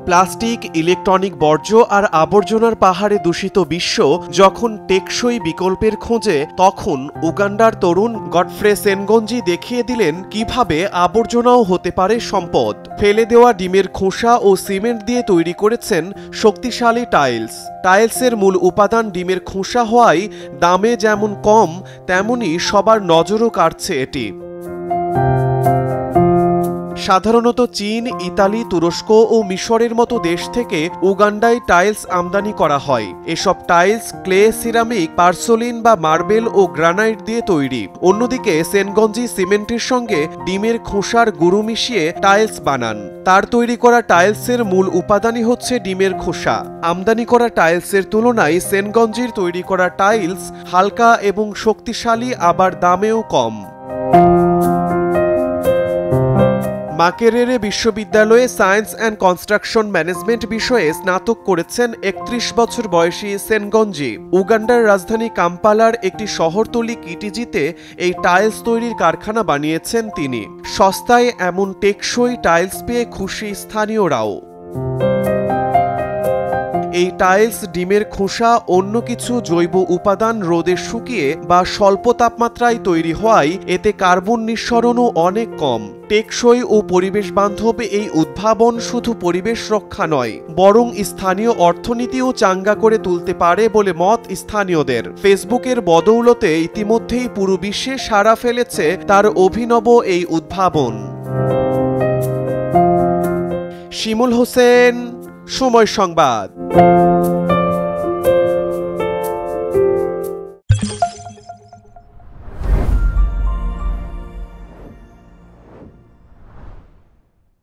Plastic, electronic বর্জ্য আর আবর্জনার পাহাড়ে দূষিত বিশ্ব যখন টেকসই বিকল্পের খোঁজে, তখন উগান্ডার তরুণ গডফ্রে সেনগঞ্জি দেখিয়ে দিলেন কিভাবে আবর্জনাও হতে পারে সম্পদ। ফেলে দেওয়া ডিমের খোসা ও সিমেন্ট দিয়ে তৈরি করেছেন শক্তিশালী টাইলস। টাইলসের মূল উপাদান ডিমের খোসা হওয়ায় দামে যেমন কম, তেমনি সবার নজরও কাড়ছে এটি। সাধারণত চীন, ইতালি, তুরস্ক ও মিশরের মতো দেশ থেকে উগান্ডায় টাইলস আমদানি করা হয়। এসব টাইলস ক্লে, সিরামিক, পার্সোলিন বা মার্বেল ও গ্রানাইট দিয়ে তৈরি। অন্যদিকে সেনগঞ্জি সিমেন্টের সঙ্গে ডিমের খোসার গুঁড়ো মিশিয়ে টাইলস বানান। তার তৈরি করা টাইলসের মূল উপাদানই হচ্ছে ডিমের খোসা। আমদানি করা টাইলসের তুলনায় সেনগঞ্জির তৈরি করা টাইলস হালকা এবং শক্তিশালী, আবার দামেও কম। মাকেরেরে বিশ্ববিদ্যালয়ে সায়েন্স অ্যান্ড কনস্ট্রাকশন ম্যানেজমেন্ট বিষয়ে স্নাতক করেছেন ৩১ বছর বয়সী সেনগঞ্জি। উগান্ডার রাজধানী কাম্পালার একটি শহরতলি কিটিজিতে এই টাইলস তৈরির কারখানা বানিয়েছেন তিনি। সস্তায় এমন টেকসই টাইলস পেয়ে খুশি স্থানীয়রাও। এই টাইলস ডিমের খোসা অন্য কিছু জৈব উপাদান রোদে শুকিয়ে বা স্বল্প তাপমাত্রায় তৈরি হওয়ায় এতে কার্বন নিঃসরণও অনেক কম। টেকসই ও পরিবেশ বান্ধব এই উদ্ভাবন শুধু পরিবেশ রক্ষা নয়, বরং স্থানীয় অর্থনীতিও চাঙ্গা করে তুলতে পারে বলে মত স্থানীয়দের। ফেসবুকের বদৌলতে ইতিমধ্যেই পুরো বিশ্বে সাড়া ফেলেছে তার অভিনব এই উদ্ভাবন। শিমুল হোসেন, সময় সংবাদ।